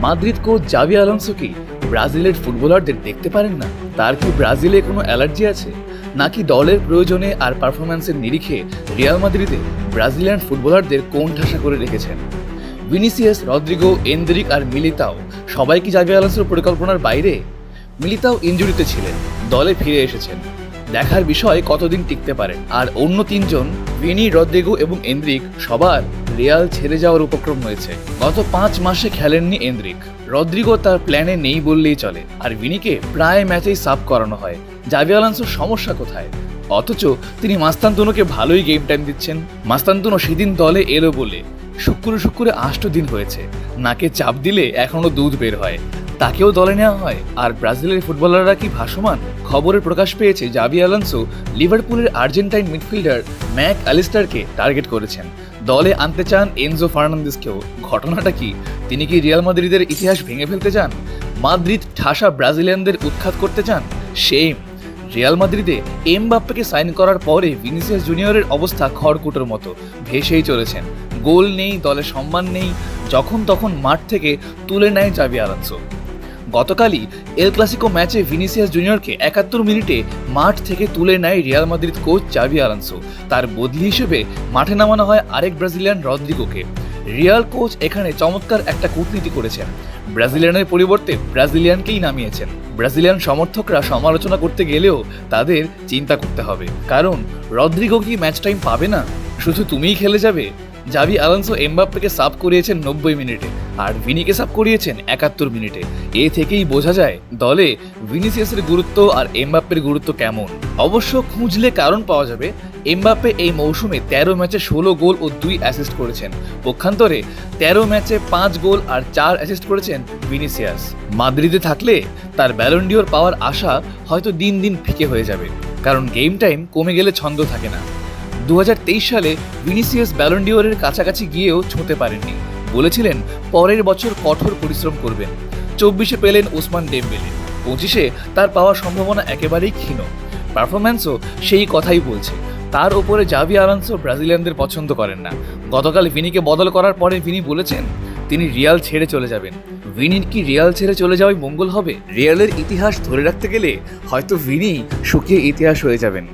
Madrid coach Xavi Alonso কি ব্রাজিলের ফুটবলারদের দেখতে পারেন না? তার কি ব্রাজিলে কোনো অ্যালার্জি আছে, নাকি দলের প্রয়োজনে আর পারফরম্যান্সের নিরিখে রিয়াল মাদ্রিদে ব্রাজিলিয়ান ফুটবলারদের কোণঠাসা করে রেখেছেন? ভিনিসিয়াস, রদ্রিগো, এন্দ্রিক আর মিলিতাও সবাই কি জাভি আলোনসোর পরিকল্পনার বাইরে? মিলিতাও ইনজুরিতে ছিলেন, দলে ফিরে এসেছেন। দেখার বিষয় কতদিন টিকতে পারেন। আর অন্য তিনজন, ভিনি, রদ্রিগো এবং এন্দ্রিক, সবার রিয়াল ছেড়ে যাওয়ার উপক্রম হয়েছে। গত 5 মাসে খেলেননি এন্দ্রিক। রদ্রিগো তার প্ল্যানে নেই বললেই চলে, আর ভিনিকে প্রায় ম্যাচেই সাব করানো হয়। জাভি আলোনসোর সমস্যা কোথায়? অথচ তিনি মাস্তান্তুনোকে ভালোই গেম টাইম দিচ্ছেন। মাস্তান্তুনো সেদিন দলে এলো বলে শুক্রে 8 দিন হয়েছে। নাকে চাপ দিলে এখনো দুধ বের হয়, তাকেও দলে নেওয়া হয়। আর ব্রাজিলের ফুটবলাররা কি ভাসমান? খবরে প্রকাশ পেয়েছে জাভি আলোনসো লিভারপুলের আর্জেন্টাইন মিডফিল্ডার ম্যাক অ্যালিস্টারকে টার্গেট করেছেন। দলে আনতে চান এনজো ফার্নান্দেসকেও। ঘটনাটা কি? তিনি কি রিয়াল মাদ্রিদের ইতিহাস ভেঙে ফেলতে চান? মাদ্রিদ ঠাসা ব্রাজিলিয়ানদের উৎখাত করতে চান? শেম! রিয়াল মাদ্রিদে এমবাপ্পেকে সাইন করার পরে ভিনিসিয়াস জুনিয়রের অবস্থা খড়কুটোর মতো, ভেসেই চলেছেন। গোল নেই, দলে সম্মান নেই, যখন তখন মাঠ থেকে তুলে নেয় জাভি আলোনসো। গতকালই এল ক্লাসিকো ম্যাচে ভিনিসিয়াস জুনিয়রকে 71 মিনিটে মাঠ থেকে তুলে নেয় Real Madrid coach Xavi Alonso. তার বদলি হিসেবে মাঠে নামানো হয় আরেক ব্রাজিলিয়ান, রদ্রিগোকে। রিয়াল কোচ এখানে চমৎকার একটা কূটনীতি করেছেন। ব্রাজিলিয়ানের পরিবর্তে ব্রাজিলিয়ানকেই নামিয়েছেন। ব্রাজিলিয়ান সমর্থকরা সমালোচনা করতে গেলেও তাদের চিন্তা করতে হবে, কারণ রদ্রিগো কি ম্যাচ টাইম পাবে না? শুধু তুমিই খেলে যাবে? জাভি আলোনসো এমবাপ্পেকে সাব করিয়েছেন 90 মিনিটে, আর ভিনিকে সাব করিয়েছেন 71 মিনিটে। এ থেকেই বোঝা যায় দলে ভিনিসিয়াসের গুরুত্ব আর এমবাপ্পের গুরুত্ব কেমন। অবশ্য খুঁজলে কারণ পাওয়া যাবে। এমবাপ্পে এই মৌসুমে 13 ম্যাচে 16 গোল ও 2 অ্যাসিস্ট করেছেন। পক্ষান্তরে 13 ম্যাচে 5 গোল আর 4 অ্যাসিস্ট করেছেন ভিনিসিয়াস। মাদ্রিদে থাকলে তার ব্যালন ডিওর পাওয়ার আশা হয়তো দিন দিন ফিকে হয়ে যাবে, কারণ গেম টাইম কমে গেলে ছন্দ থাকে না। 2023 সালে ভিনিসিয়াস ব্যালন ডিওরের কাছাকাছি গিয়েও ছুঁতে পারেননি। বলেছিলেন পরের বছর কঠোর পরিশ্রম করবেন। 24-এ পেলেন ওসমান ডেম্বেলে, 25-এ তার পাওয়ার সম্ভাবনা একেবারেই ক্ষীণ। পারফরম্যান্সও সেই কথাই বলছে। তার ওপরে জাভি আলোনসো ব্রাজিলিয়ানদের পছন্দ করেন না। গতকাল ভিনিকে বদল করার পরে ভিনি বলেছেন তিনি রিয়াল ছেড়ে চলে যাবেন। ভিনির কি রিয়াল ছেড়ে চলে যাওয়াই মঙ্গল হবে? রিয়ালের ইতিহাস ধরে রাখতে গেলে হয়তো ভিনি শুকিয়ে ইতিহাস হয়ে যাবেন।